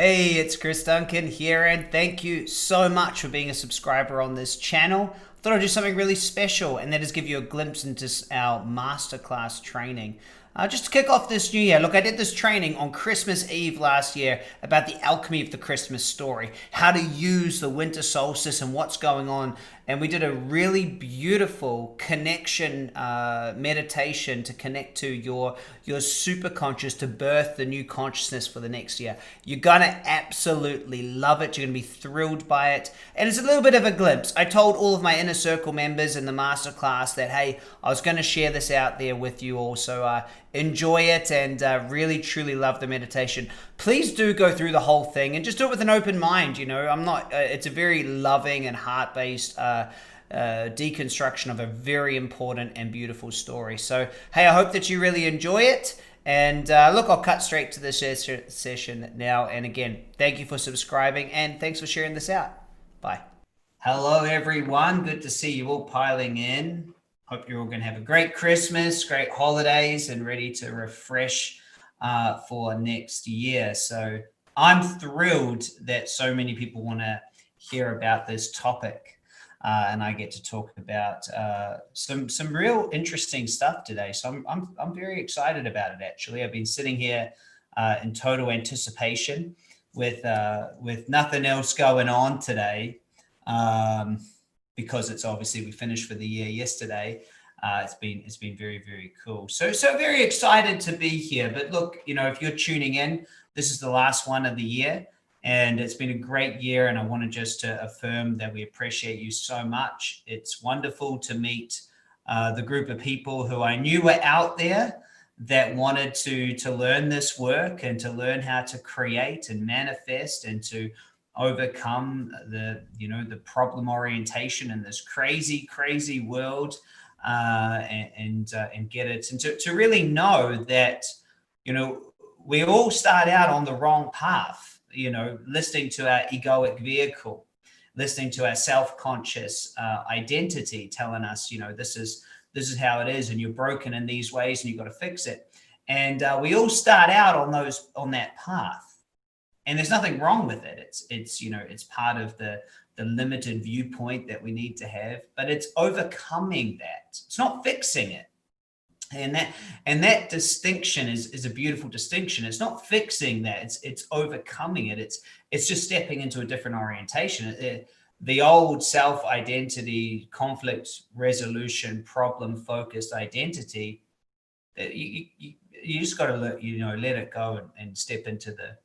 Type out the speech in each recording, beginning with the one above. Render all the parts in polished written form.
Hey, it's Chris Duncan here, and thank you so much for being a subscriber on this channel. I thought I'd do something really special, and that is give you a glimpse into our masterclass training. Just to kick off this new year, look, I did this training on Christmas Eve last year about the alchemy of the Christmas story, how to use the winter solstice and what's going on. And we did a really beautiful connection meditation to connect to your superconscious to birth the new consciousness for the next year. You're gonna absolutely love it. You're gonna be thrilled by it. And it's a little bit of a glimpse. I told all of my inner circle members in the masterclass that, hey, I was gonna share this out there with you all. So enjoy it and really truly love the meditation. Please do go through the whole thing and just do it with an open mind. I'm not it's a very loving and heart-based deconstruction of a very important and beautiful story. So hey, I hope that you really enjoy it. And look, I'll cut straight to the session now. And again, thank you for subscribing and thanks for sharing this out. Bye. Hello everyone, good to see you all piling in. Hope you're all going to have a great Christmas, great holidays, and ready to refresh for next year. So I'm thrilled that so many people want to hear about this topic, and I get to talk about some real interesting stuff today. So I'm very excited about it. Actually, I've been sitting here in total anticipation with nothing else going on today. Because it's obviously we finished for the year yesterday. It's been very, very cool. So very excited to be here. But look, if you're tuning in, this is the last one of the year, and it's been a great year. And I wanted just to affirm that we appreciate you so much. It's wonderful to meet the group of people who I knew were out there that wanted to learn this work and to learn how to create and manifest and to overcome the problem orientation in this crazy world, and get it, and to really know that we all start out on the wrong path, listening to our egoic vehicle, listening to our self-conscious identity telling us this is how it is, and you're broken in these ways and you've got to fix it. And we all start out on that path. And there's nothing wrong with it. It's part of the limited viewpoint that we need to have, but it's overcoming that. It's not fixing it. And that distinction is a beautiful distinction. It's not fixing that. It's overcoming it. It's just stepping into a different orientation. The old self-identity, conflict resolution, problem-focused identity, you just got to let it go and step into the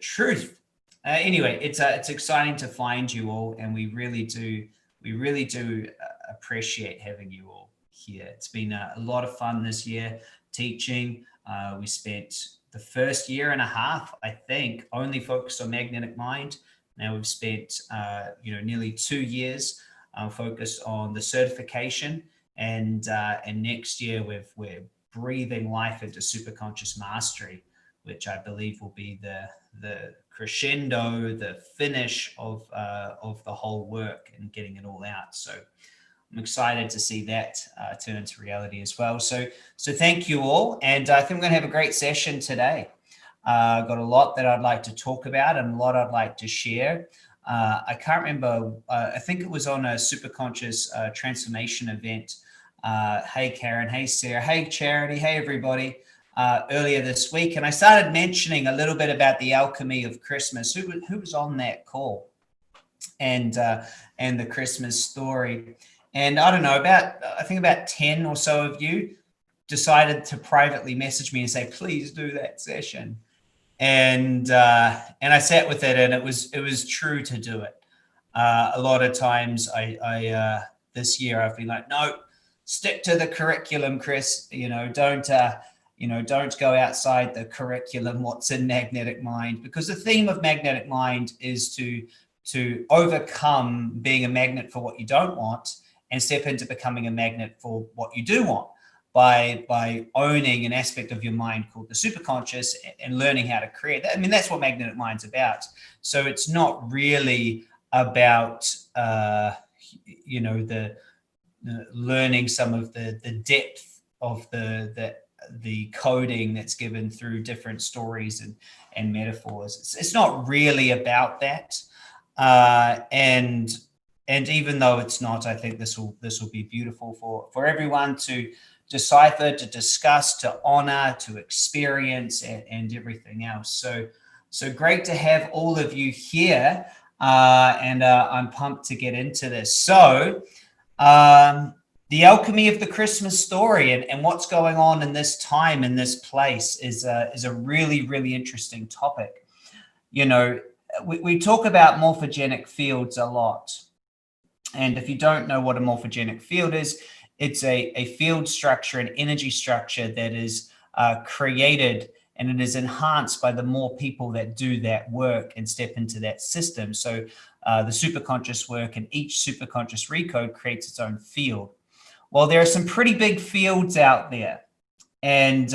truth. Anyway, it's exciting to find you all, and we really do appreciate having you all here. It's been a lot of fun this year teaching. We spent the first year and a half, I think, only focused on magnetic mind. Now we've spent nearly 2 years focused on the certification, and next year we're breathing life into superconscious mastery, which I believe will be the crescendo, the finish of the whole work and getting it all out. So I'm excited to see that turn into reality as well. So thank you all, and I think we're going to have a great session today. Got a lot that I'd like to talk about and a lot I'd like to share. I can't remember. I think it was on a superconscious transformation event. Hey Karen, hey Sarah, hey Charity, hey everybody. Earlier this week, and I started mentioning a little bit about the alchemy of Christmas. Who was on that call, and the Christmas story. And I don't know, I think about 10 or so of you decided to privately message me and say, please do that session. And I sat with it, and it was true to do it. A lot of times I this year I've been like, no, stick to the curriculum, Chris. Don't go outside the curriculum, what's in magnetic mind, because the theme of magnetic mind is to overcome being a magnet for what you don't want and step into becoming a magnet for what you do want by owning an aspect of your mind called the superconscious and learning how to create that. I mean, that's what magnetic mind's about. So it's not really about, the learning some of the depth of the the coding that's given through different stories and metaphors. It's not really about that. And even though it's not, I think this will be beautiful for everyone to decipher, to discuss, to honor, to experience, and everything else. So great to have all of you here, and I'm pumped to get into this. So the alchemy of the Christmas story and what's going on in this time, in this place, is a really, really interesting topic. You know, we talk about morphogenic fields a lot. And if you don't know what a morphogenic field is, it's a field structure, an energy structure that is created, and it is enhanced by the more people that do that work and step into that system. So the superconscious work, and each superconscious recode creates its own field. Well, there are some pretty big fields out there. And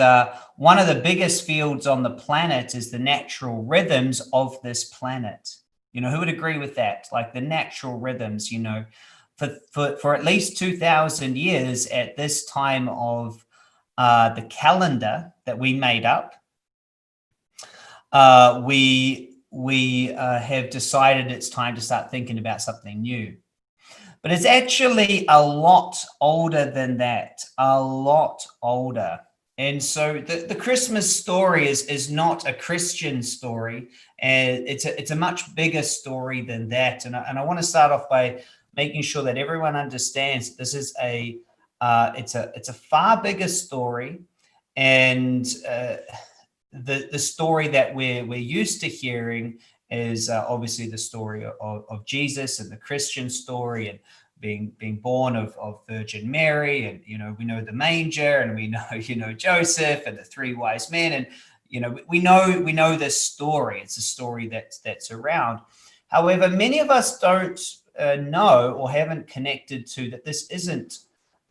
one of the biggest fields on the planet is the natural rhythms of this planet. You know, who would agree with that? Like the natural rhythms, you know, for at least 2,000 years at this time of the calendar that we made up, we have decided it's time to start thinking about something new. But it's actually a lot older than that, a lot older. And so the Christmas story is not a Christian story, and it's a much bigger story than that. And I want to start off by making sure that everyone understands this is it's a far bigger story, and the story that we're used to hearing is obviously the story of Jesus and the Christian story, and being born of Virgin Mary, and we know the manger, and we know Joseph and the three wise men, and we know this story. It's a story that's around. However, many of us don't know or haven't connected to that this isn't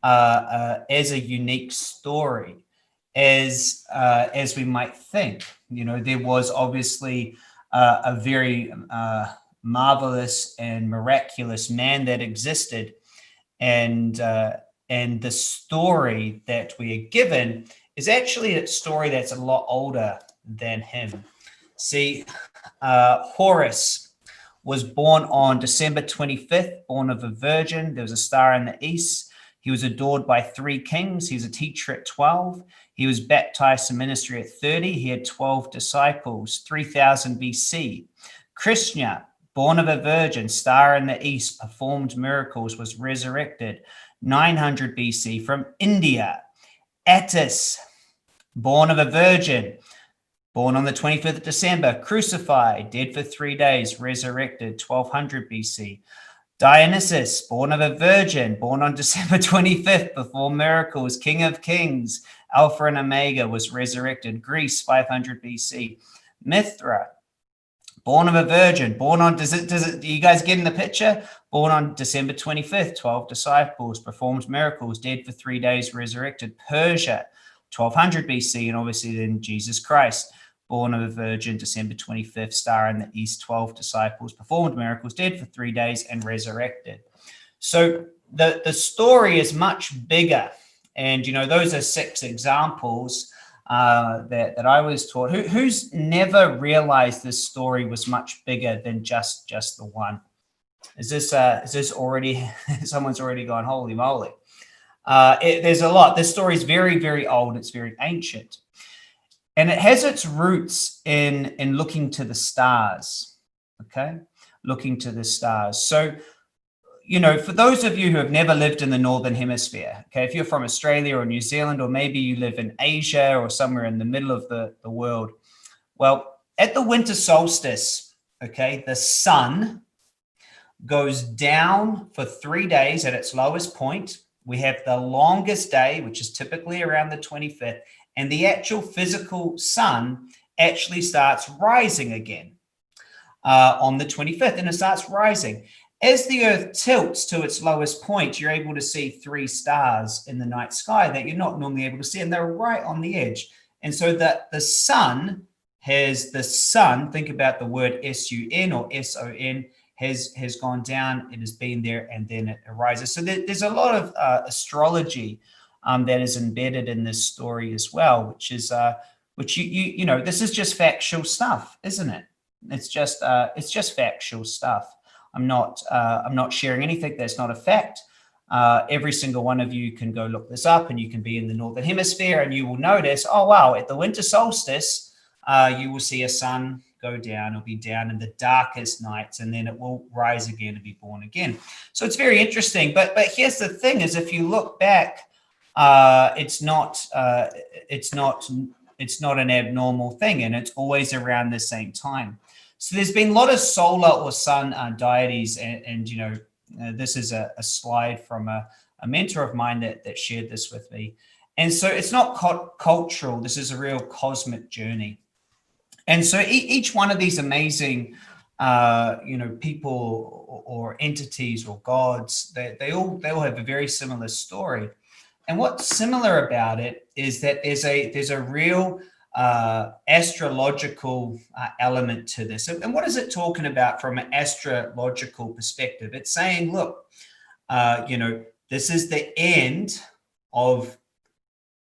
as a unique story as we might think. There was obviously a very marvelous and miraculous man that existed, and the story that we are given is actually a story that's a lot older than him. See, Horus was born on December 25th, born of a virgin. There was a star in the east. He was adored by three kings. He was a teacher at 12. He was baptized to ministry at 30. He had 12 disciples, 3000 BC. Krishna, born of a virgin, star in the east, performed miracles, was resurrected 900 BC from India. Attis, born of a virgin, born on the 25th of December, crucified, dead for 3 days, resurrected 1200 BC. Dionysus, born of a virgin, born on December 25th, performed miracles, king of kings, Alpha and Omega, was resurrected, Greece, 500 BC. Mithra, born of a virgin, born on, you guys getting the picture? Born on December 25th, 12 disciples, performed miracles, dead for 3 days, resurrected. Persia, 1200 BC, and obviously then Jesus Christ, born of a virgin, December 25th, star in the east, 12 disciples, performed miracles, dead for 3 days, and resurrected. So the story is much bigger. And, those are 6 examples that I was taught. Who's never realized this story was much bigger than just the one? Is this already, someone's already gone, holy moly. There's a lot. This story is very, very old. It's very ancient. And it has its roots in looking to the stars, okay? Looking to the stars. So, for those of you who have never lived in the Northern Hemisphere, okay, if you're from Australia or New Zealand, or maybe you live in Asia or somewhere in the middle of the world, well, at the winter solstice, okay, the sun goes down for 3 days at its lowest point. We have the longest day, which is typically around the 25th, and the actual physical sun actually starts rising again on the 25th, and it starts rising. As the Earth tilts to its lowest point, you're able to see 3 stars in the night sky that you're not normally able to see, and they're right on the edge. And so that the sun, think about the word S-U-N or S-O-N, has gone down, it has been there, and then it arises. So there's a lot of astrology that is embedded in this story as well, which is which you know, this is just factual stuff, isn't it? It's just factual stuff. I'm not sharing anything that's not a fact. Every single one of you can go look this up, and you can be in the Northern Hemisphere, and you will notice, oh, wow, at the winter solstice, you will see a sun go down. It'll be down in the darkest nights, and then it will rise again and be born again. So it's very interesting. But here's the thing: is if you look back, it's not an abnormal thing, and it's always around the same time. So there's been a lot of solar or sun deities, and you know, this is a slide from a mentor of mine that shared this with me. And so it's not cultural. This is a real cosmic journey. And so each one of these amazing, you know, people or entities or gods, they all have a very similar story. And what's similar about it is that there's a real astrological element to this. And what is it talking about from an astrological perspective? It's saying, look, you know, this is the end of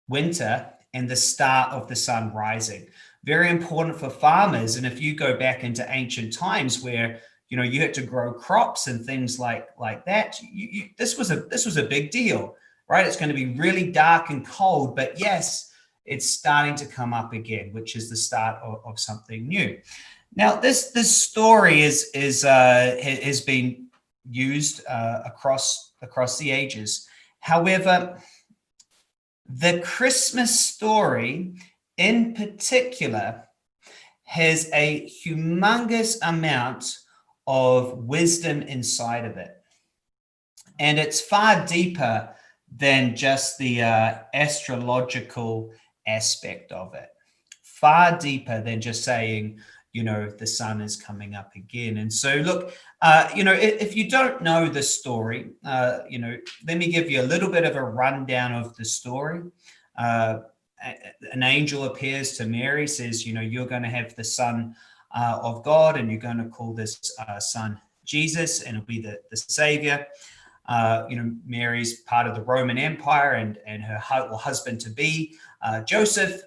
winter and the start of the sun rising. Very important for farmers. And if you go back into ancient times where, you know, you had to grow crops and things like that, this was a big deal, right? It's going to be really dark and cold, but yes, it's starting to come up again, which is the start of something new. Now, this story has been used across the ages. However, the Christmas story in particular has a humongous amount of wisdom inside of it. And it's far deeper than just the astrological aspect of it. Far deeper than just saying, you know, the sun is coming up again. And so, look, you know, if you don't know the story, you know, let me give you a little bit of a rundown of the story. An angel appears to Mary, says, you know, you're going to have the Son of God, and you're going to call this son Jesus, and it'll be the Savior. You know, Mary's part of the Roman Empire, and her husband to be, Joseph,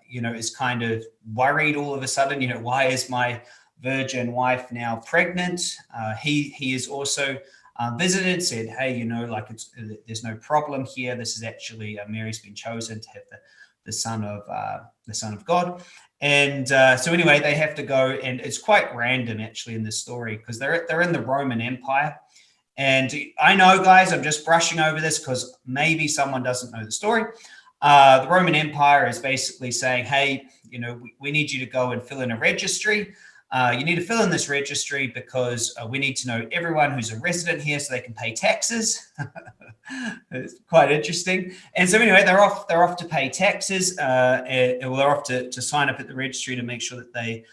you know, is kind of worried all of a sudden, you know, why is my virgin wife now pregnant? He is also visited, said, hey, you know, like there's no problem here. This is actually Mary's been chosen to have the son of God. And so anyway, they have to go, and it's quite random actually in this story because they're in the Roman Empire. And I know, guys, I'm just brushing over this because maybe someone doesn't know the story. The Roman Empire is basically saying, hey, you know, we need you to go and fill in a registry. You need to fill in this registry because we need to know everyone who's a resident here so they can pay taxes. It's quite interesting. And so anyway, they're off to pay taxes. They're off to sign up at the registry to make sure that they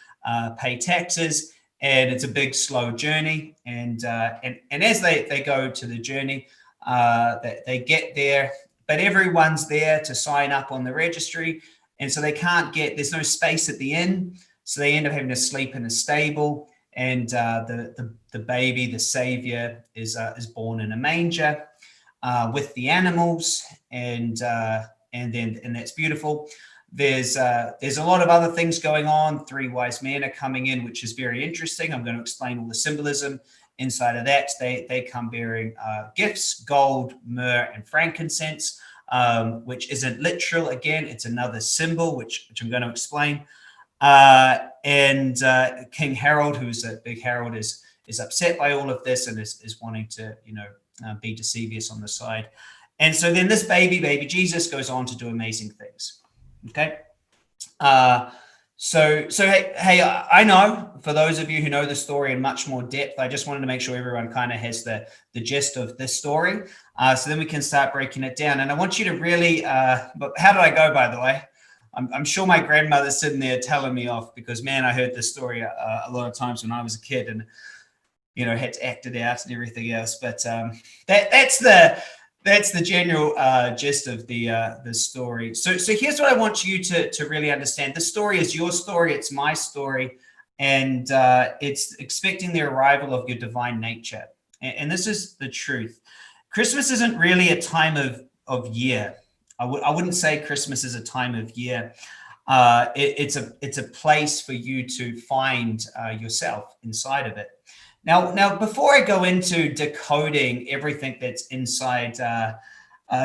pay taxes. And it's a big, slow journey. And as they go to the journey, they get there, but everyone's there to sign up on the registry. And so they can't there's no space at the inn. So they end up having to sleep in a stable. And the baby, the Savior, is born in a manger with the animals. And that's beautiful. There's a lot of other things going on. 3 wise men are coming in, which is very interesting. I'm going to explain all the symbolism inside of that. They come bearing gifts, gold, myrrh, and frankincense, which isn't literal. Again, it's another symbol, which I'm going to explain. And King Harold, who's a big Harold, is upset by all of this and is wanting to, you know, be deceivious on the side. And so then this baby Jesus goes on to do amazing things. Okay. So hey, I know for those of you who know the story in much more depth, I just wanted to make sure everyone kind of has the gist of this story. So then we can start breaking it down. And I want you to really, but how did I go, by the way? I'm sure my grandmother's sitting there telling me off because, man, I heard this story a lot of times when I was a kid and, you know, had to act it out and everything else. But that's the general gist of the story. So here's what I want you to really understand. The story is your story. It's my story. And it's expecting the arrival of your divine nature. And this is the truth. Christmas isn't really a time of of year. I wouldn't say Christmas is a time of year. It's a place for you to find yourself inside of it. Now, before I go into decoding everything that's inside,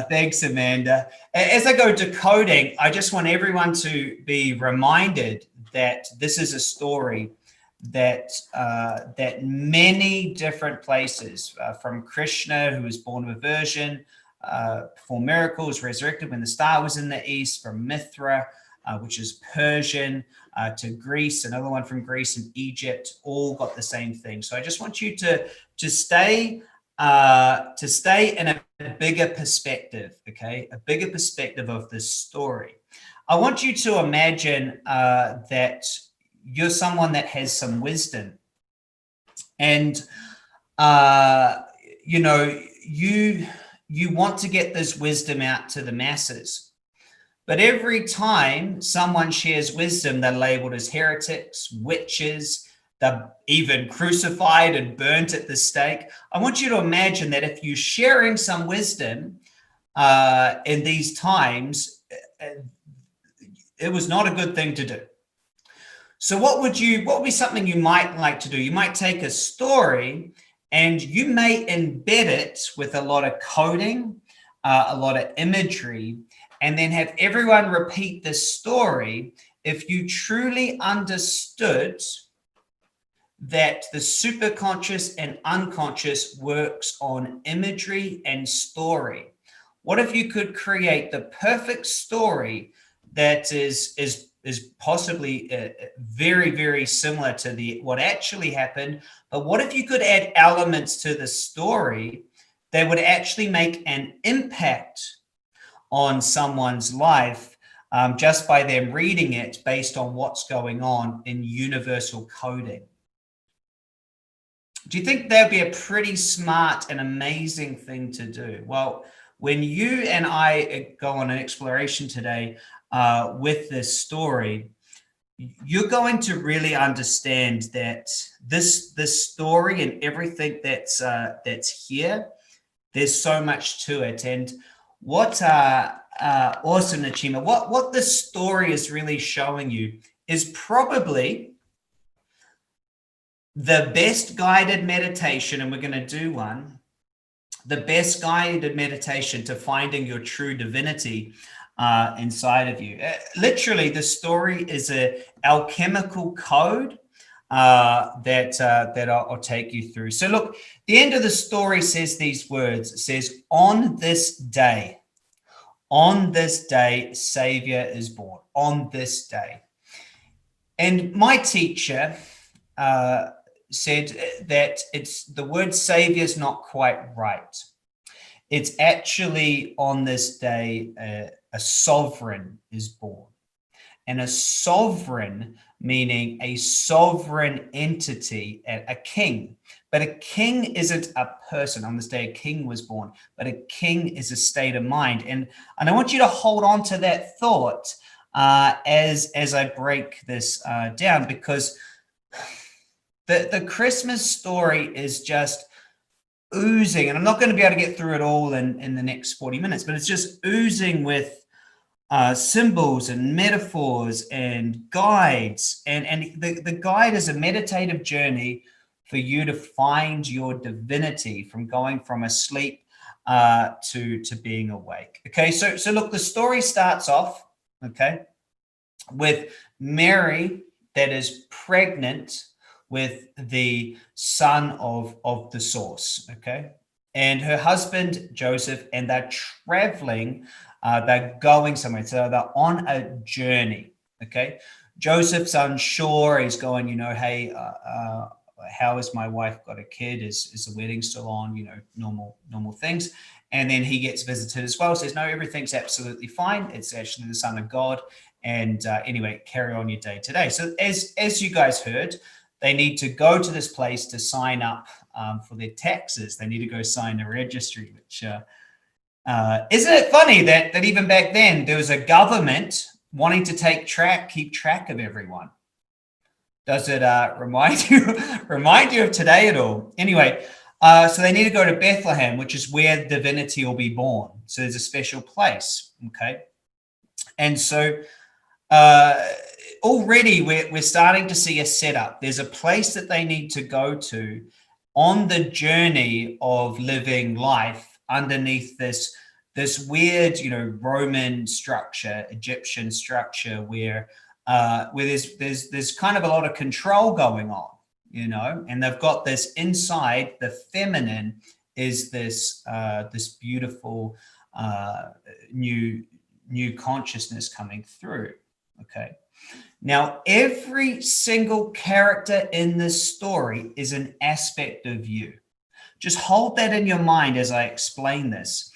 thanks, Amanda. As I go decoding, I just want everyone to be reminded that this is a story that that many different places, from Krishna, who was born of a virgin, performed miracles, resurrected when the star was in the east, from Mithra, which is Persian, to Greece, another one from Greece and Egypt, all got the same thing. So I just want you to stay in a bigger perspective, okay? A bigger perspective of this story. I want you to imagine that you're someone that has some wisdom, and you know, you want to get this wisdom out to the masses. But every time someone shares wisdom, they're labeled as heretics, witches, they're even crucified and burnt at the stake. I want you to imagine that if you're sharing some wisdom in these times, it was not a good thing to do. So what would be something you might like to do? You might take a story and you may embed it with a lot of coding, a lot of imagery, and then have everyone repeat this story if you truly understood that the superconscious and unconscious works on imagery and story. What if you could create the perfect story that is possibly very, very similar to what actually happened, but what if you could add elements to the story that would actually make an impact on someone's life just by them reading it based on what's going on in universal coding? Do you think that would be a pretty smart and amazing thing to do? Well, when you and I go on an exploration today with this story, you're going to really understand that this story and everything that's here, there's so much to it. And what awesome, Nachima, what this story is really showing you is probably the best guided meditation, and we're going to do one, the best guided meditation to finding your true divinity inside of you. Literally, the story is a alchemical code that I'll take you through. So look, the end of the story says these words. It says, on this day, Savior is born. On this day. And my teacher said that the word Savior is not quite right. It's actually on this day, a sovereign is born. And a sovereign, meaning a sovereign entity, a king. But a king isn't a person. On this day, a king was born. But a king is a state of mind. And I want you to hold on to that thought as I break this down, because the Christmas story is just oozing. And I'm not going to be able to get through it all in the next 40 minutes, but it's just oozing with symbols and metaphors and guides. And the guide is a meditative journey for you to find your divinity, from going from asleep to being awake. Okay, so look, the story starts off, okay, with Mary that is pregnant with the son of the source, okay? And her husband, Joseph, and they're traveling, they're going somewhere. So they're on a journey, okay? Joseph's unsure. He's going, hey, how has my wife got a kid? Is the wedding still on? Normal things. And then he gets visited as well. Says, no, everything's absolutely fine. It's actually the Son of God. And anyway, carry on your day today. So as you guys heard, they need to go to this place to sign up for their taxes. They need to go sign a registry, which isn't it funny that even back then there was a government wanting to keep track of everyone? Does it remind you of today at all? Anyway, So they need to go to Bethlehem, which is where divinity will be born. So there's a special place, okay? And so already we're starting to see a setup. There's a place that they need to go to on the journey of living life underneath this weird, Roman structure, Egyptian structure, where there's kind of a lot of control going on, and they've got this inside. The feminine is this beautiful new consciousness coming through. Okay. Now, every single character in this story is an aspect of you. Just hold that in your mind as I explain this.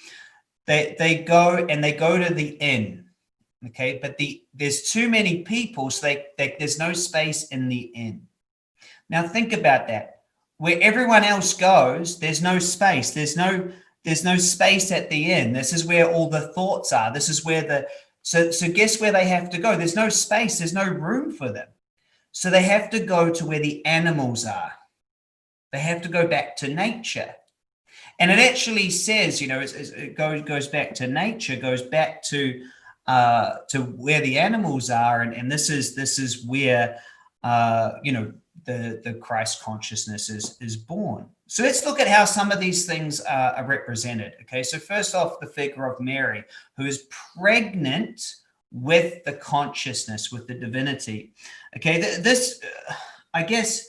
They go to the inn, okay? But there's too many people, so there's no space in the inn. Now think about that. Where everyone else goes, there's no space. There's no space at the inn. This is where all the thoughts are. This is where so guess where they have to go? There's no space. There's no room for them. So they have to go to where the animals are. They have to go back to nature. And it actually says, it goes back to nature, goes back to where the animals are, and this is where the Christ consciousness is born. So let's look at how some of these things are represented. Okay, so first off, the figure of Mary, who is pregnant with the consciousness, with the divinity. Okay, this, I guess,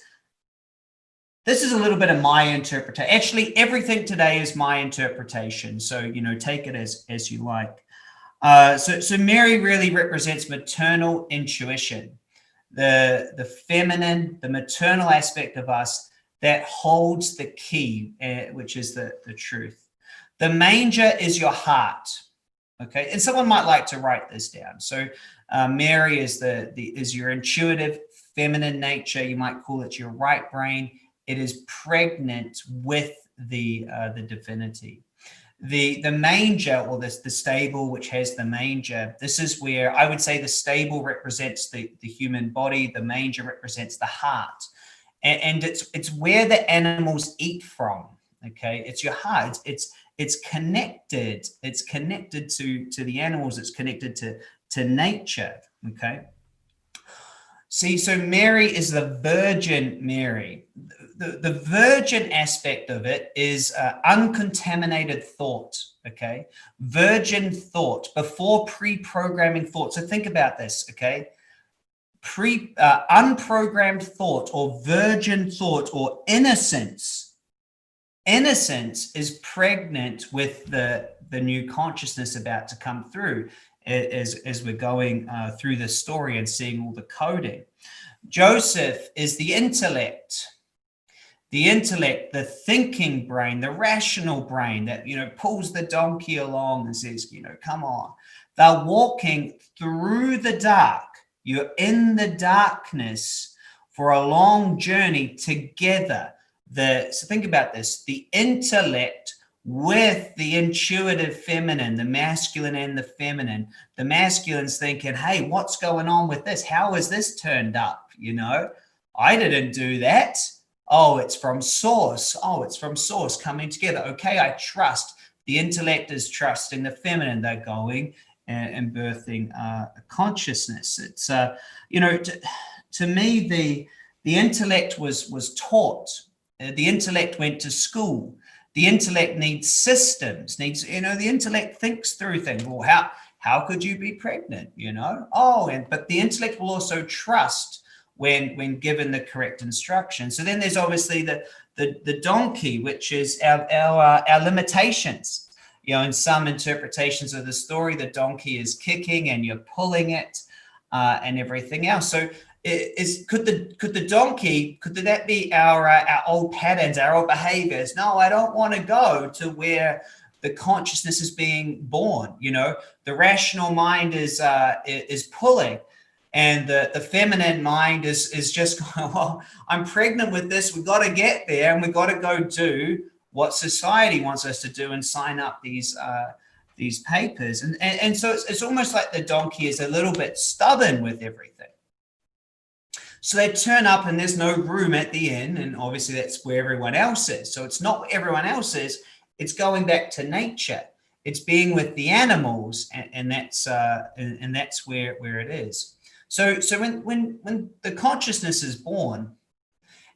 this is a little bit of my interpretation. Actually, everything today is my interpretation. So, take it as you like. So Mary really represents maternal intuition, the feminine, the maternal aspect of us that holds the key, which is the truth. The manger is your heart. Okay, and someone might like to write this down. So Mary is is your intuitive feminine nature. You might call it your right brain. It is pregnant with the divinity. The manger, or the stable, which has the manger, this is where I would say the stable represents the human body. The manger represents the heart, and it's where the animals eat from. Okay, it's your heart. It's connected. It's connected to the animals. It's connected to nature. Okay. See, so Mary is the Virgin Mary. The virgin aspect of it is uncontaminated thought, okay? Virgin thought, before pre-programming thought. So think about this, okay? Unprogrammed thought, or virgin thought, or innocence. Innocence is pregnant with the new consciousness about to come through as we're going through the story and seeing all the coding. Joseph is the intellect, the thinking brain, the rational brain that, pulls the donkey along and says, come on. They're walking through the dark. You're in the darkness for a long journey together. So think about this, the intellect with the intuitive feminine, the masculine and the feminine. The masculine's thinking, hey, what's going on with this? How is this turned up? I didn't do that. Oh, it's from source. Oh, it's from source coming together. Okay, I trust. The intellect is trusting the feminine. They're going and birthing a consciousness. It's, to me, the intellect was taught. The intellect went to school. The intellect needs systems, the intellect thinks through things. Well, how could you be pregnant, but the intellect will also trust when given the correct instruction. So then there's obviously the donkey, which is our limitations. In some interpretations of the story, the donkey is kicking and you're pulling it and everything else. So could the donkey, could that be our old patterns, our old behaviors? No, I don't want to go to where the consciousness is being born. The rational mind is pulling, and the feminine mind is just going, well, I'm pregnant with this. We've got to get there, and we've got to go do what society wants us to do and sign up these papers. And so it's almost like the donkey is a little bit stubborn with everything. So they turn up and there's no room at the inn, and obviously that's where everyone else is. So it's not where everyone else is, it's going back to nature. It's being with the animals, and that's where it is. So when the consciousness is born,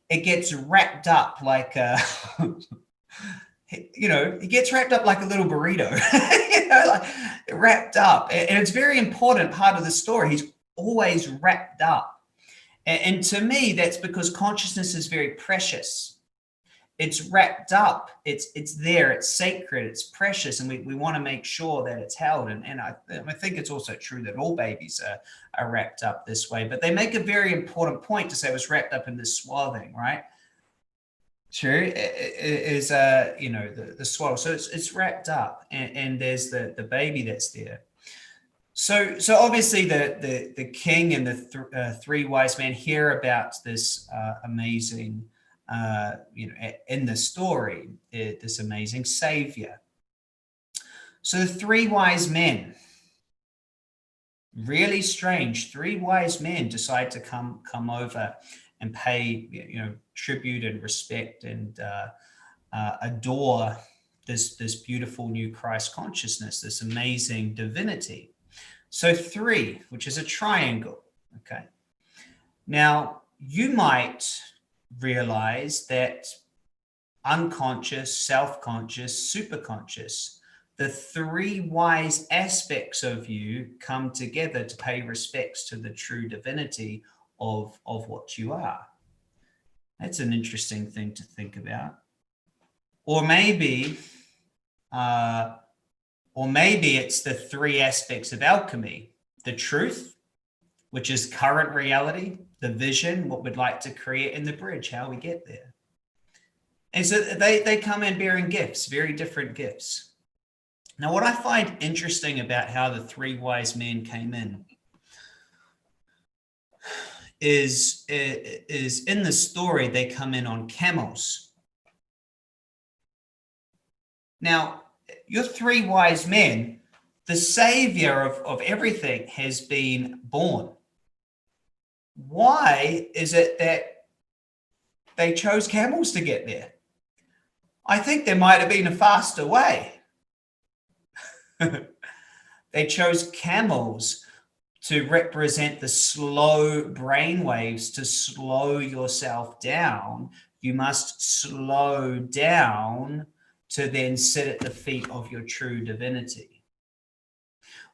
it gets wrapped up like it gets wrapped up like a little burrito, like wrapped up. And it's very important part of the story. He's always wrapped up. And to me, that's because consciousness is very precious. It's wrapped up. It's there. It's sacred. It's precious. And we want to make sure that it's held. And I think it's also true that all babies are wrapped up this way. But they make a very important point to say it was wrapped up in this swathing, right? True. Is the swaddle. So it's wrapped up, and there's the baby that's there. So obviously the king and the three wise men hear about this amazing, in the story, this amazing savior. So the three wise men, really strange, three wise men decide to come over and pay, tribute and respect and adore this beautiful new Christ consciousness, this amazing divinity. So three, which is a triangle, okay? Now, you might realize that unconscious, self-conscious, superconscious, the three wise aspects of you come together to pay respects to the true divinity of what you are. That's an interesting thing to think about. Or maybe it's the three aspects of alchemy: the truth, which is current reality, the vision, what we'd like to create, and the bridge, how we get there. And so they come in bearing gifts, very different gifts. Now, what I find interesting about how the three wise men came in is in the story, they come in on camels. Now, your three wise men, the savior of everything has been born. Why is it that they chose camels to get there? I think there might have been a faster way. They chose camels to represent the slow brain waves, to slow yourself down. You must slow down to then sit at the feet of your true divinity.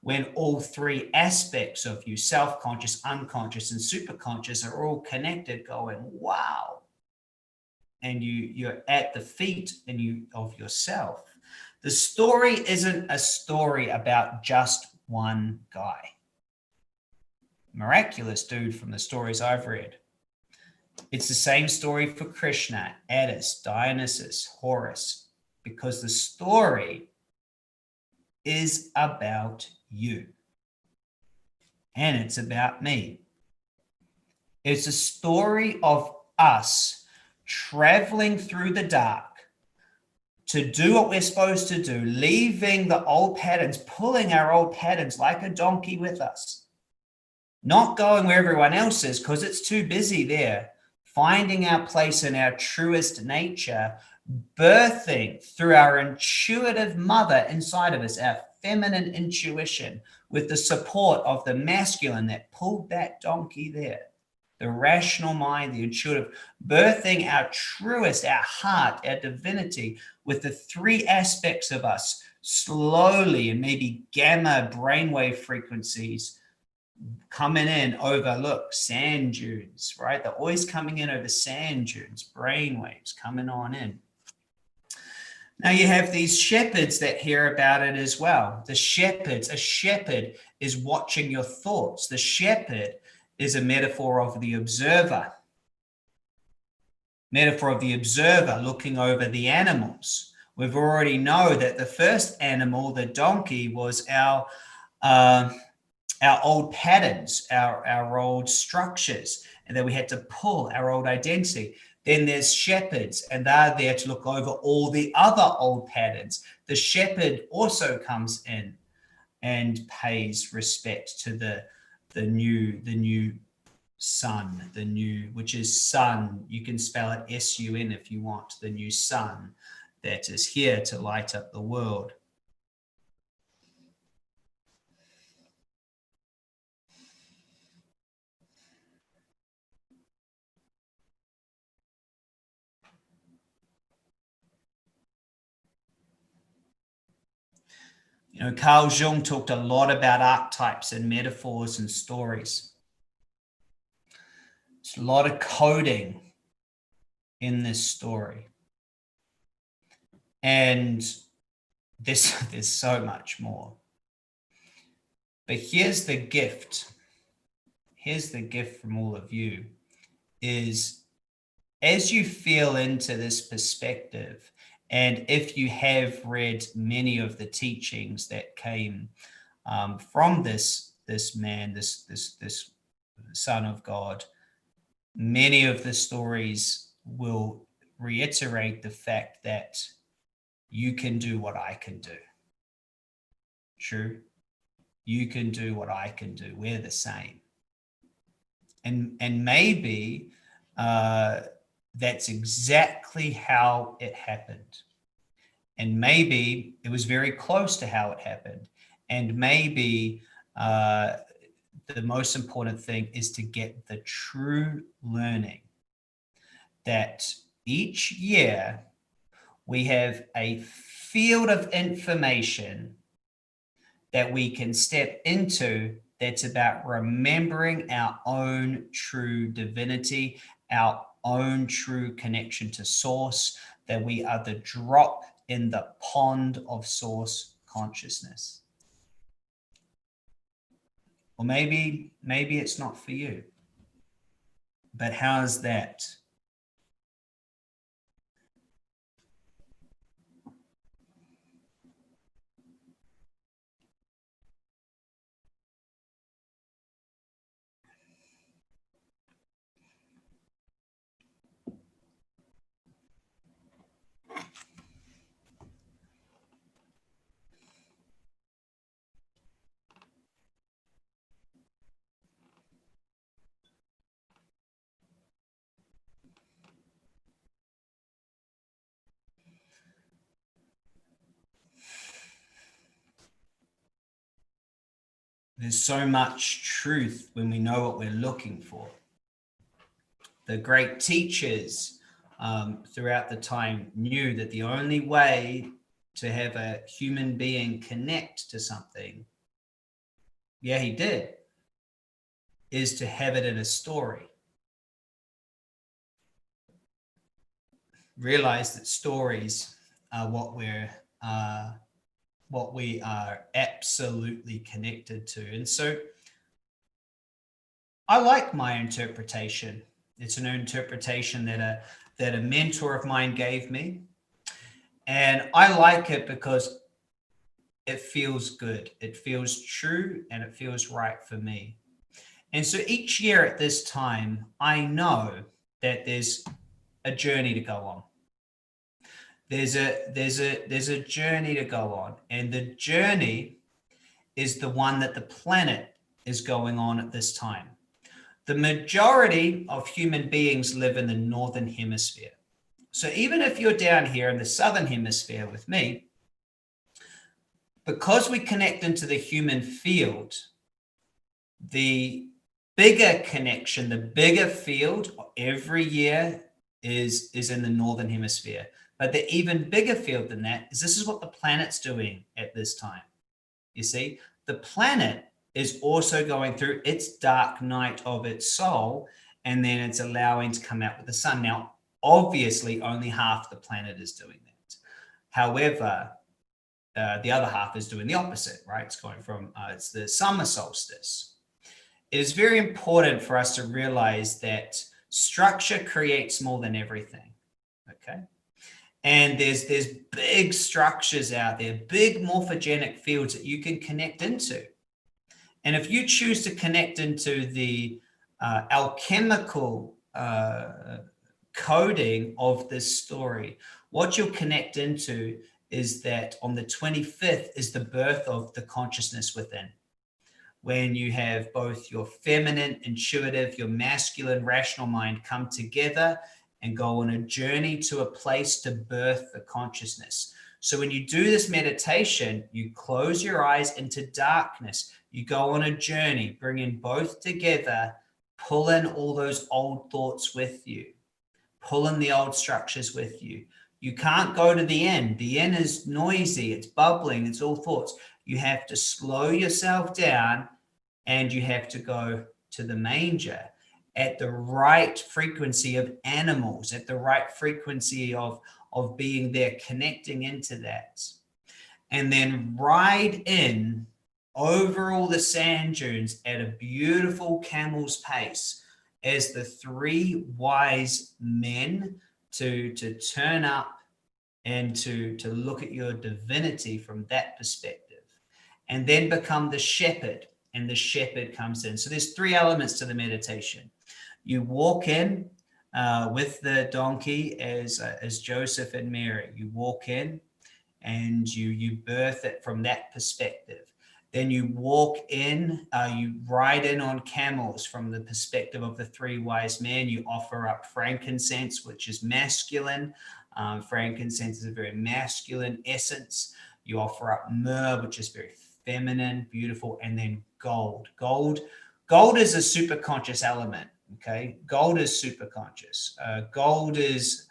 When all three aspects of you, self-conscious, unconscious, and superconscious, are all connected, going, wow. And you're at the feet of yourself. The story isn't a story about just one guy. Miraculous dude from the stories I've read. It's the same story for Krishna, Attis, Dionysus, Horus, because the story is about you. And it's about me. It's a story of us traveling through the dark to do what we're supposed to do, leaving the old patterns, pulling our old patterns like a donkey with us, not going where everyone else is because it's too busy there, finding our place in our truest nature, birthing through our intuitive mother inside of us, our feminine intuition, with the support of the masculine that pulled that donkey there. The rational mind, the intuitive, birthing our truest, our heart, our divinity, with the three aspects of us slowly, and maybe gamma brainwave frequencies coming in over, look, sand dunes, right? They're always coming in over sand dunes, brainwaves coming on in. Now you have these shepherds that hear about it as well. A shepherd is watching your thoughts. The shepherd is a metaphor of the observer. Metaphor of the observer looking over the animals. We've already know that the first animal, the donkey, was our old patterns, our old structures, and that we had to pull our old identity. Then there's shepherds, and they're there to look over all the other old patterns. The shepherd also comes in and pays respect to the new sun, the new, which is sun. You can spell it S-U-N if you want, the new sun that is here to light up the world. You know, Carl Jung talked a lot about archetypes and metaphors and stories. There's a lot of coding in this story. And there's so much more. But here's the gift. Here's the gift from all of you is as you feel into this perspective, and if you have read many of the teachings that came from this man, this Son of God, many of the stories will reiterate the fact that you can do what I can do. True. You can do what I can do. We're the same. And maybe that's exactly how it happened. And maybe it was very close to how it happened. And maybe the most important thing is to get the true learning that each year we have a field of information that we can step into that's about remembering our own true divinity, our own true connection to source, that we are the drop in the pond of source consciousness. Or maybe it's not for you. But how's that? There's so much truth when we know what we're looking for. The great teachers throughout the time knew that the only way to have a human being connect to something, yeah, he did, is to have it in a story. Realize that stories are what we are absolutely connected to. And so I like my interpretation. It's an interpretation that a mentor of mine gave me. And I like it because it feels good. It feels true and it feels right for me. And so each year at this time, I know that there's a journey to go on. There's a journey to go on, and the journey is the one that the planet is going on at this time. The majority of human beings live in the northern hemisphere. So even if you're down here in the southern hemisphere with me, because we connect into the human field, the bigger connection, the bigger field every year is in the northern hemisphere. But the even bigger field than that is this is what the planet's doing at this time. You see, the planet is also going through its dark night of its soul, and then it's allowing to come out with the sun. Now, obviously, only half the planet is doing that. However, the other half is doing the opposite, right? It's going from, it's the summer solstice. It is very important for us to realize that structure creates more than everything, okay? And there's big structures out there, big morphogenic fields that you can connect into. And if you choose to connect into the alchemical coding of this story, what you'll connect into is that on the 25th is the birth of the consciousness within. when you have both your feminine, intuitive, your masculine, rational mind come together and go on a journey to a place to birth the consciousness. So when you do this meditation, you close your eyes into darkness. You go on a journey, bringing both together, pull in all those old thoughts with you, pull in the old structures with you. You can't go to the end. The end is noisy, it's bubbling, it's all thoughts. You have to slow yourself down and you have to go to the manger at the right frequency of animals, at the right frequency of being there, connecting into that. And then ride in over all the sand dunes at a beautiful camel's pace as the three wise men to turn up and to look at your divinity from that perspective, and then become the shepherd, and the shepherd comes in. So there's three elements to the meditation. You walk in with the donkey as Joseph and Mary. You walk in and you birth it from that perspective. Then you walk in, you ride in on camels from the perspective of the three wise men. You offer up frankincense, which is masculine. Frankincense is a very masculine essence. You offer up myrrh, which is very feminine, beautiful, and then gold. Gold is a superconscious element. Okay, gold is superconscious. Gold is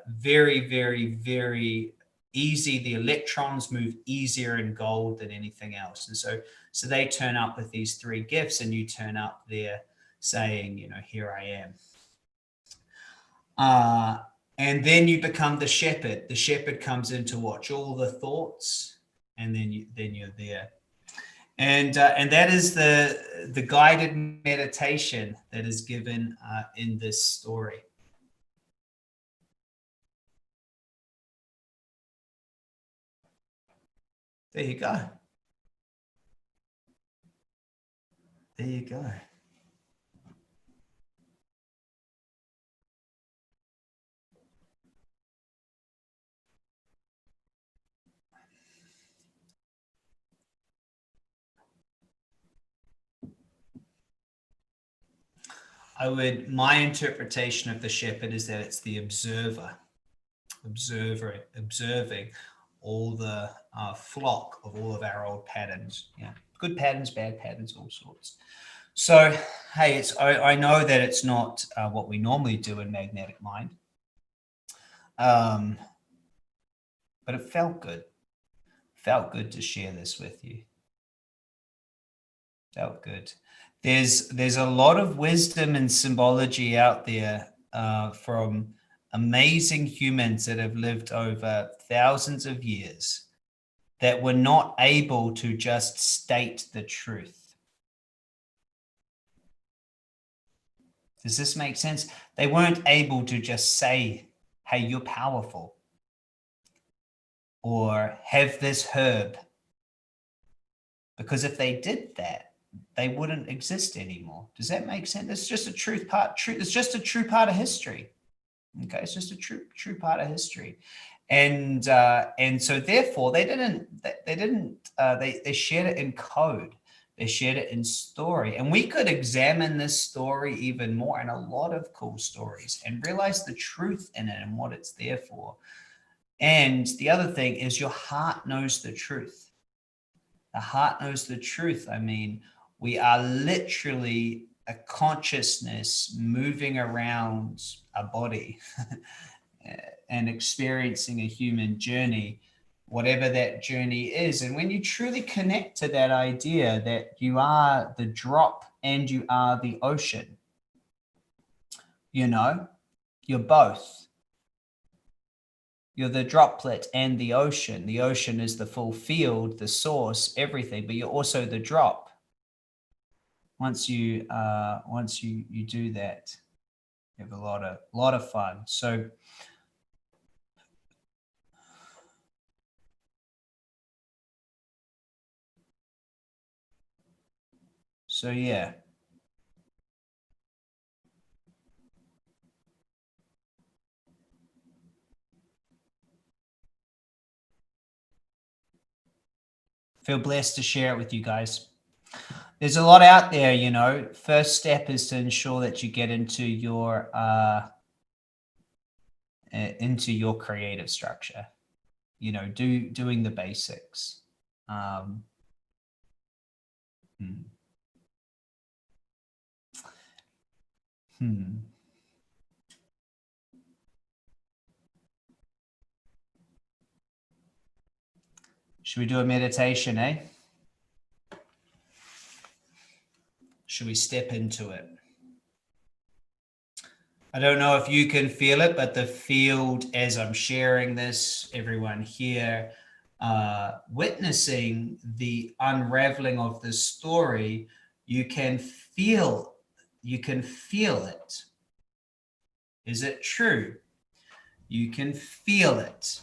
very, very, very easy. The electrons move easier in gold than anything else, and so they turn up with these three gifts, and you turn up there saying, you know, here I am. And then you become the shepherd. The shepherd comes in to watch all the thoughts, and then you're there. And that is the guided meditation that is given in this story. There you go. There you go. My interpretation of the shepherd is that it's the observing all the flock of all of our old patterns. Yeah, good patterns, bad patterns, all sorts. So, hey, I know that it's not what we normally do in Magnetic Mind, but it felt good. Felt good to share this with you. Felt good. There's a lot of wisdom and symbology out there from amazing humans that have lived over thousands of years that were not able to just state the truth. Does this make sense? They weren't able to just say, hey, you're powerful, or have this herb. Because if they did that, they wouldn't exist anymore. Does that make sense? It's just a it's just a true part of history. Okay, it's just a true part of history. And so therefore they shared it in code. They shared it in story. And we could examine this story even more, and a lot of cool stories, and realize the truth in it and what it's there for. And the other thing is your heart knows the truth. The heart knows the truth. I mean, we are literally a consciousness moving around a body and experiencing a human journey, whatever that journey is. And when you truly connect to that idea that you are the drop and you are the ocean, you know, you're both. You're the droplet and the ocean. The ocean is the full field, the source, everything, but you're also the drop. Once you do that, you have a lot of fun. So yeah. Feel blessed to share it with you guys. There's a lot out there, you know. First step is to ensure that you get into your creative structure. You know, doing the basics. Um, hmm. Hmm. Should we do a meditation, eh? Should we step into it? I don't know if you can feel it, but the field, as I'm sharing this, everyone here, witnessing the unraveling of this story, you can feel it. Is it true? You can feel it.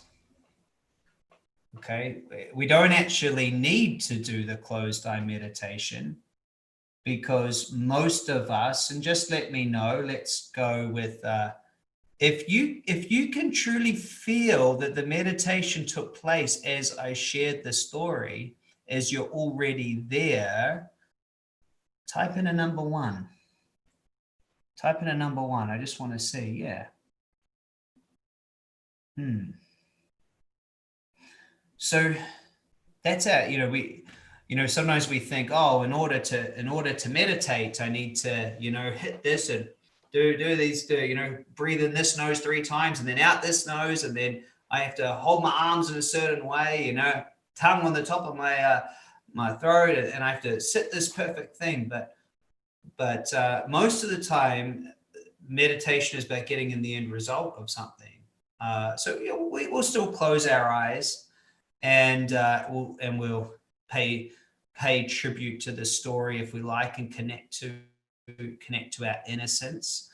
Okay. We don't actually need to do the closed eye meditation, because most of us, and just let me know, let's go with if you can truly feel that the meditation took place as I shared the story, as you're already there, type in a number one. Type in a number one. I just want to see. Yeah. So that's it. Sometimes we think, oh, in order to meditate, I need to, hit this and do these, breathe in this nose 3 times and then out this nose, and then I have to hold my arms in a certain way, tongue on the top of my throat, and I have to sit this perfect thing. But most of the time, meditation is about getting in the end result of something. So we will still close our eyes, and we'll pay tribute to the story if we like, and connect to our innocence.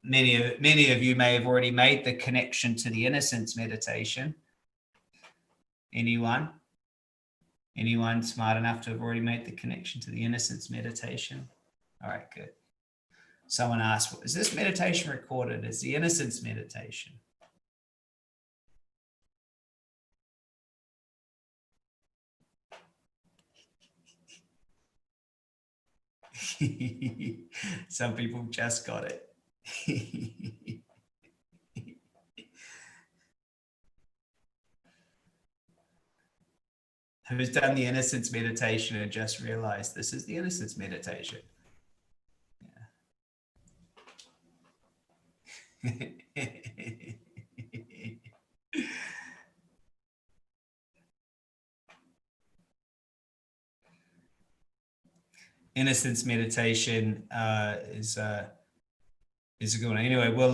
Many of you may have already made the connection to the innocence meditation. Anyone smart enough to have already made the connection to the innocence meditation? All right, good. Someone asked, is this meditation recorded? It's the innocence meditation. Some people just got it. Who's done the innocence meditation and just realized this is the innocence meditation? Yeah. Innocence meditation is a good one. Anyway, we'll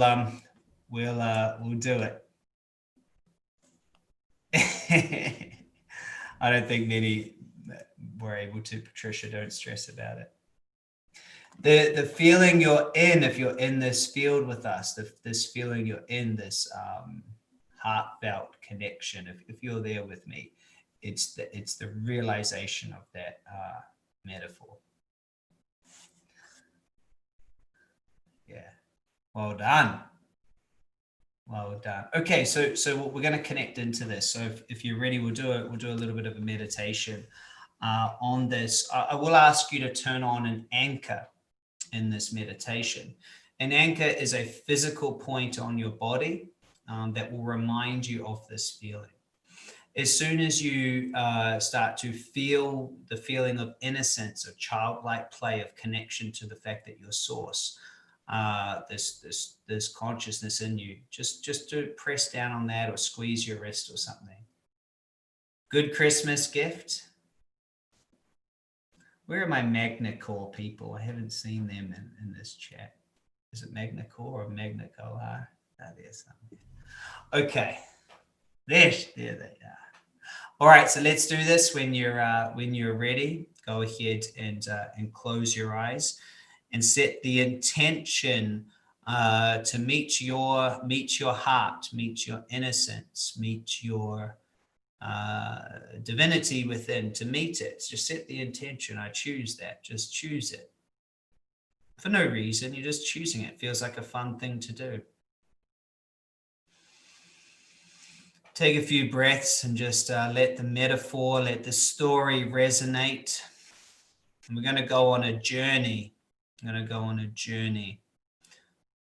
do it. I don't think many were able to. Patricia, don't stress about it. The feeling you're in, if you're in this field with us, this feeling you're in, this heartfelt connection, if you're there with me, it's the realization of that metaphor. Yeah. Well done. Well done. Okay, so we're going to connect into this. So if you're ready, we'll do a little bit of a meditation on this. I will ask you to turn on an anchor in this meditation. An anchor is a physical point on your body that will remind you of this feeling. As soon as you start to feel the feeling of innocence, of childlike play, of connection to the fact that you're source, this consciousness in you, just to press down on that or squeeze your wrist or something. Good Christmas gift. Where are my MagnaCore people? I haven't seen them in this chat. Is it MagnaCore or MagnaCore? There's something. Okay, there they are. All right, so let's do this. When you're ready, go ahead and close your eyes and set the intention to meet your heart, meet your innocence, meet your divinity within, to meet it. Just set the intention. I choose that. Just choose it. For no reason, you're just choosing it. Feels like a fun thing to do. Take a few breaths and just let the metaphor, let the story resonate. we're going to go on a journey. I'm going to go on a journey.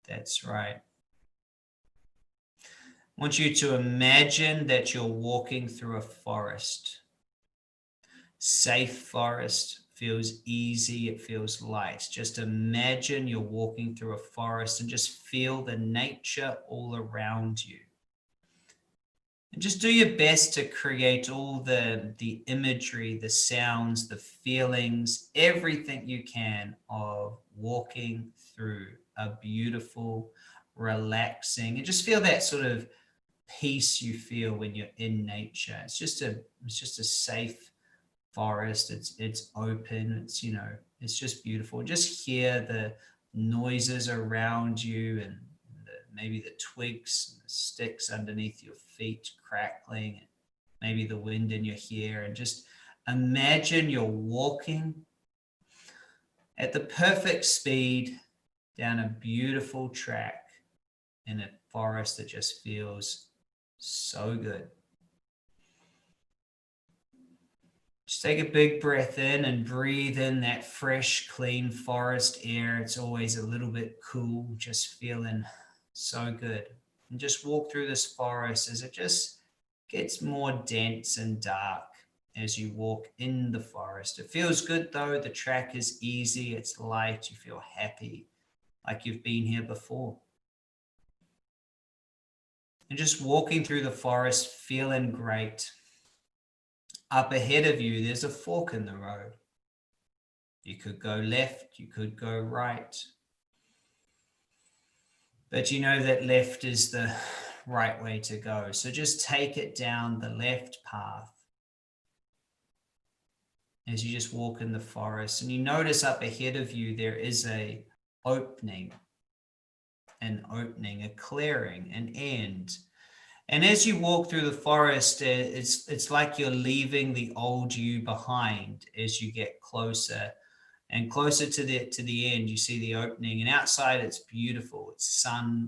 That's right. I want you to imagine that you're walking through a forest. Safe forest, feels easy, it feels light. Just imagine you're walking through a forest and just feel the nature all around you. And just do your best to create all the imagery, the sounds, the feelings, everything you can of walking through a beautiful, relaxing, and just feel that sort of peace you feel when you're in nature. It's just a safe forest. It's open. It's, you know, it's just beautiful. Just hear the noises around you and maybe the twigs and the sticks underneath your feet crackling, and maybe the wind in your hair, and just imagine you're walking at the perfect speed down a beautiful track in a forest that just feels so good. Just take a big breath in and breathe in that fresh, clean forest air. It's always a little bit cool, just feeling so good. And just walk through this forest as it just gets more dense and dark as you walk in the forest. It feels good though. The track is easy, it's light, you feel happy, like you've been here before. And just walking through the forest, feeling great. Up ahead of you, there's a fork in the road. You could go left, you could go right. But you know that left is the right way to go. So just take it down the left path as you just walk in the forest. And you notice up ahead of you, there is an opening, a clearing, an end. And as you walk through the forest, it's like you're leaving the old you behind as you get closer and closer to the end. You see the opening, and outside it's beautiful. It's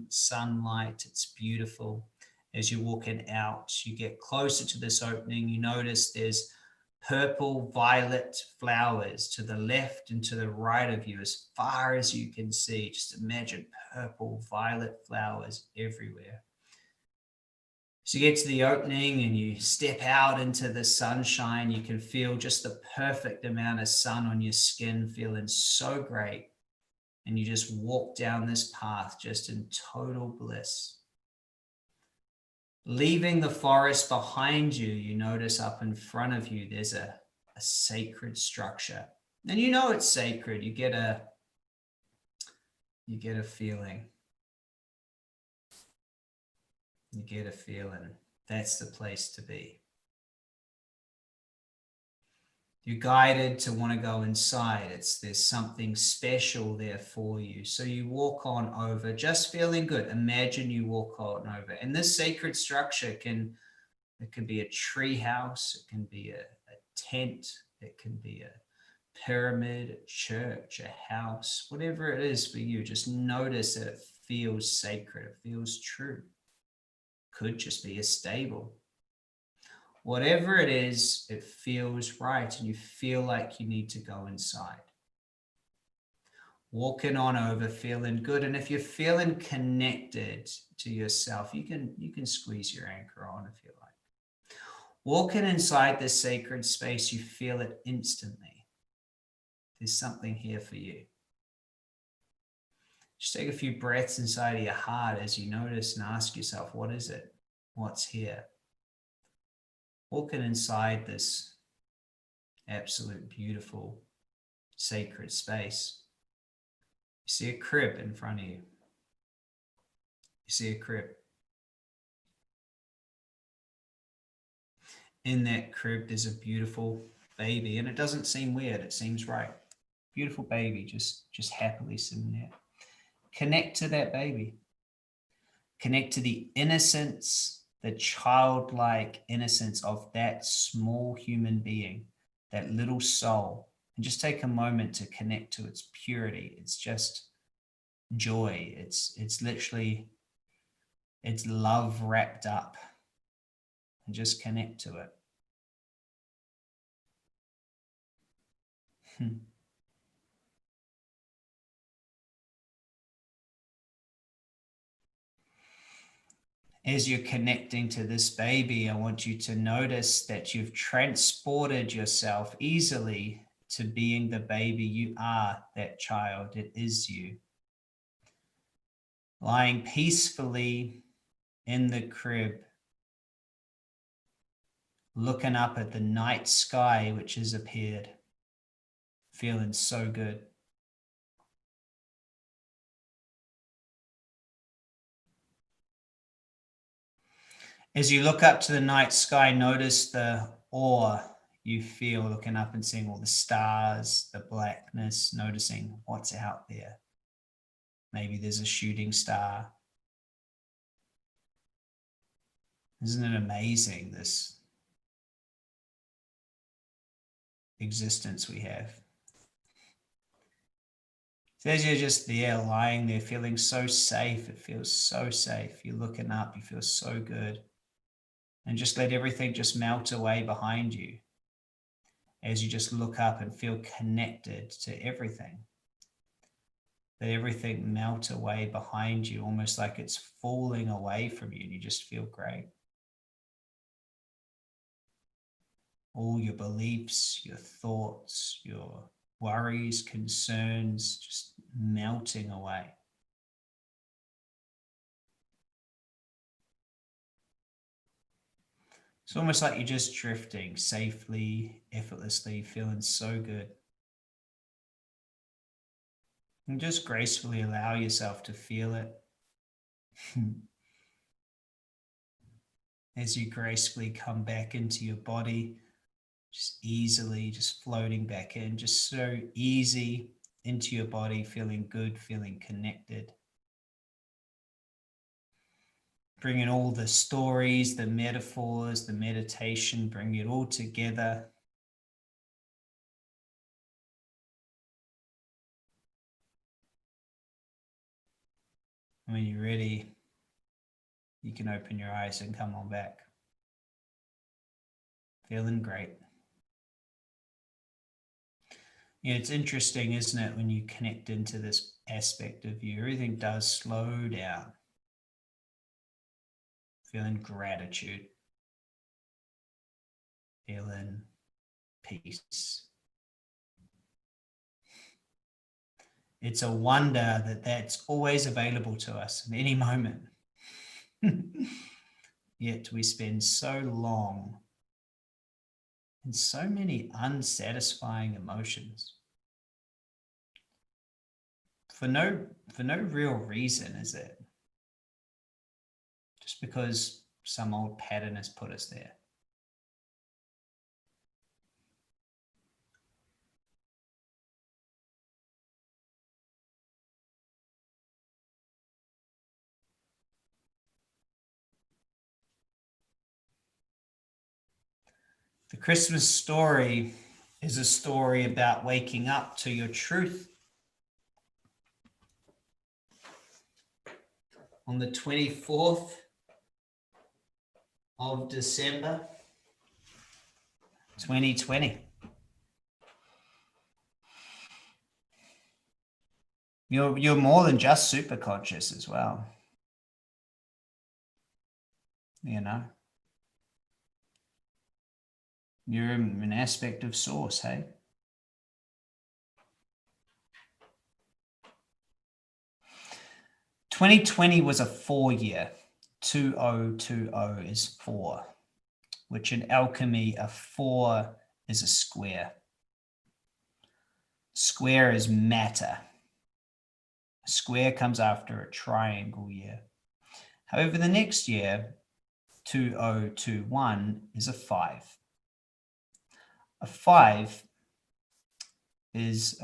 sunlight. It's beautiful. As you're walking out, you get closer to this opening. You notice there's purple, violet flowers to the left and to the right of you, as far as you can see. Just imagine purple, violet flowers everywhere. So you get to the opening and you step out into the sunshine. You can feel just the perfect amount of sun on your skin, feeling so great. And you just walk down this path just in total bliss. Leaving the forest behind you, you notice up in front of you, there's a sacred structure. And you know it's sacred. You get a feeling. You get a feeling. That's the place to be. You're guided to want to go inside. There's something special there for you. So you walk on over, just feeling good. Imagine you walk on over. And this sacred structure can be a tree house, it can be a tent, it can be a pyramid, a church, a house, whatever it is for you. Just notice that it feels sacred, it feels true. Could just be a stable. Whatever it is, it feels right, and you feel like you need to go inside. Walking on over, feeling good. And if you're feeling connected to yourself, you can squeeze your anchor on if you like. Walking inside this sacred space, you feel it instantly. There's something here for you. Just take a few breaths inside of your heart as you notice and ask yourself, what is it? What's here? Walking inside this absolute beautiful sacred space, you see a crib in front of you. You see a crib. In that crib, there's a beautiful baby, and it doesn't seem weird. It seems right. Beautiful baby, just happily sitting there. Connect to that baby. Connect to the innocence, the childlike innocence of that small human being, that little soul, and just take a moment to connect to its purity. It's just joy. It's literally, it's love wrapped up, and just connect to it. As you're connecting to this baby, I want you to notice that you've transported yourself easily to being the baby. You are that child. It is you. Lying peacefully in the crib, looking up at the night sky which has appeared, feeling so good. As you look up to the night sky, notice the awe you feel looking up and seeing all the stars, the blackness, noticing what's out there. Maybe there's a shooting star. Isn't it amazing, this existence we have? So as you're just there, lying there, feeling so safe, it feels so safe. You're looking up, you feel so good. And just let everything just melt away behind you as you just look up and feel connected to everything. Let everything melt away behind you, almost like it's falling away from you, and you just feel great. All your beliefs, your thoughts, your worries, concerns, just melting away. It's almost like you're just drifting safely, effortlessly, feeling so good. And just gracefully allow yourself to feel it. As you gracefully come back into your body, just easily, just floating back in, just so easy into your body, feeling good, feeling connected. Bringing all the stories, the metaphors, the meditation, bring it all together. When you're ready, you can open your eyes and come on back. Feeling great. Yeah, it's interesting, isn't it, when you connect into this aspect of you, everything does slow down. Feeling gratitude. Feeling peace. It's a wonder that that's always available to us at any moment. Yet we spend so long in so many unsatisfying emotions for no real reason, is it? Just because some old pattern has put us there. The Christmas story is a story about waking up to your truth. On the 24th of December, 2020. You're more than just superconscious as well. You know? You're an aspect of source, hey? "2020 was a 4-year. 2020 is 4, which in alchemy, a 4 is a square. Square is matter. A square comes after a triangle year. However, the next year, 2021, is a 5. A 5 is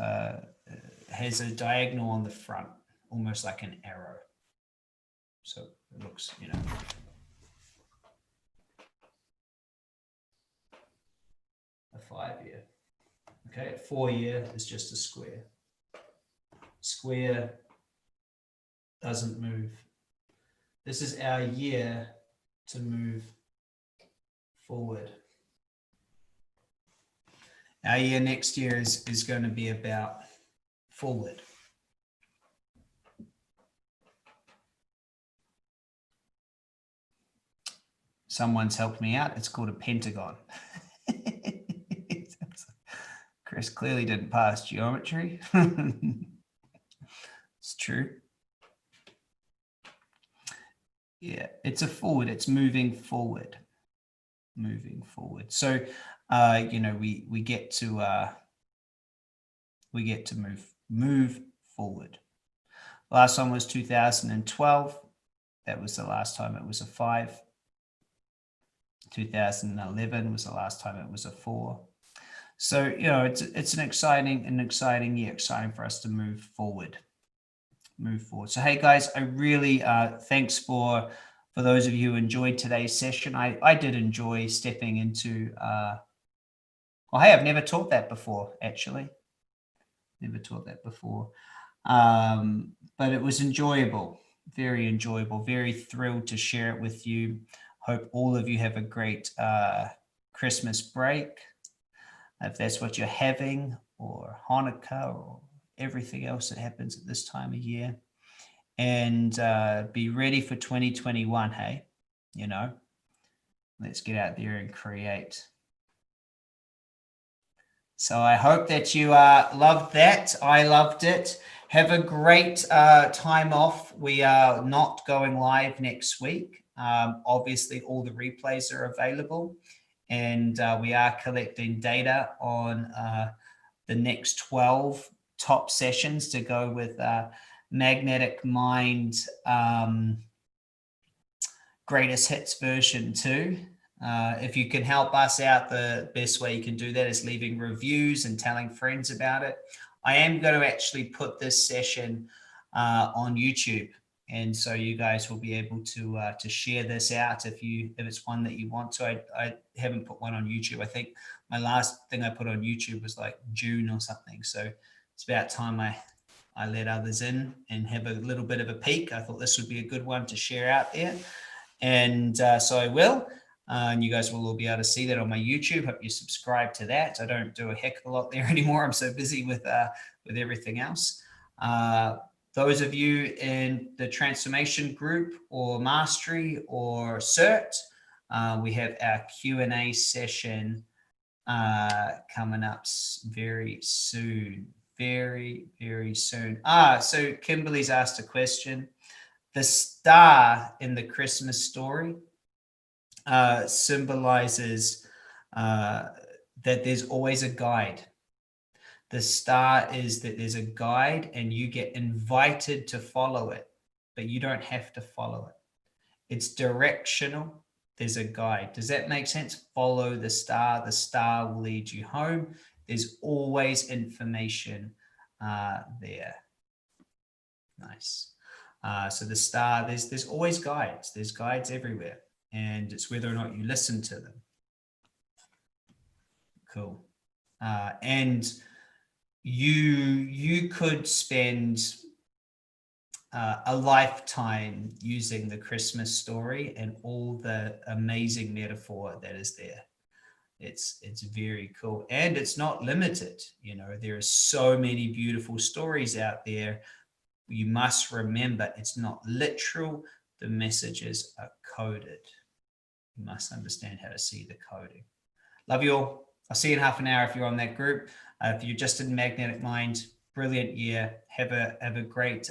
has a diagonal on the front, almost like an arrow. So it looks, a 5-year. Okay, a 4-year is just a square. Square doesn't move. This is our year to move forward. Our year next year is going to be about forward. Someone's helped me out. It's called a pentagon. Chris clearly didn't pass geometry. It's true. Yeah, it's a forward. It's moving forward. Moving forward. So, you know, we get to move forward. Last one was 2012. That was the last time it was a 5. 2011 was the last time it was a 4. So, you know, it's an exciting year, exciting for us to move forward. So, hey guys, I really thanks for those of you who enjoyed today's session. I did enjoy stepping into. Well, hey, I've never taught that before, actually. Never taught that before, but it was enjoyable, very enjoyable. Very thrilled to share it with you. Hope all of you have a great Christmas break, if that's what you're having, or Hanukkah, or everything else that happens at this time of year. And be ready for 2021, hey? You know, let's get out there and create. So I hope that you loved that. I loved it. Have a great time off. We are not going live next week. Obviously, all the replays are available, and we are collecting data on the next 12 top sessions to go with Magnetic Mind Greatest Hits version 2. If you can help us out, the best way you can do that is leaving reviews and telling friends about it. I am going to actually put this session on YouTube, and so you guys will be able to share this out if it's one that you want to. I haven't put one on YouTube. I think my last thing I put on YouTube was like June or something. So it's about time I let others in and have a little bit of a peek. I thought this would be a good one to share out there, and so I will. And you guys will all be able to see that on my YouTube. Hope you subscribe to that. I don't do a heck of a lot there anymore. I'm so busy with everything else. Those of you in the transformation group or mastery or cert, we have our Q&A session coming up very soon. Very, very soon. So Kimberly's asked a question. The star in the Christmas story symbolizes that there's always a guide. The star is that there's a guide and you get invited to follow it, but you don't have to follow it. It's directional. There's a guide. Does that make sense? Follow the star. The star will lead you home. There's always information there. Nice. So the star, there's always guides. There's guides everywhere. And it's whether or not you listen to them. Cool. And you could spend a lifetime using the Christmas story and all the amazing metaphor that is there. It's very cool, and it's not limited. You know, there are so many beautiful stories out there. You must remember, it's not literal. The messages are coded. You must understand how to see the coding. Love you all. I'll see you in half an hour if you're on that group. If you're just in Magnetic Mind, brilliant year. Have a great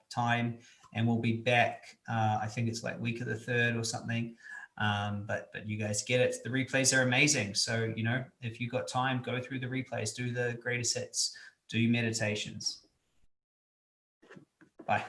time, and we'll be back. I think it's like week of the 3rd or something. But you guys get it. The replays are amazing. So, you know, if you've got time, go through the replays, do the greatest hits, do meditations. Bye.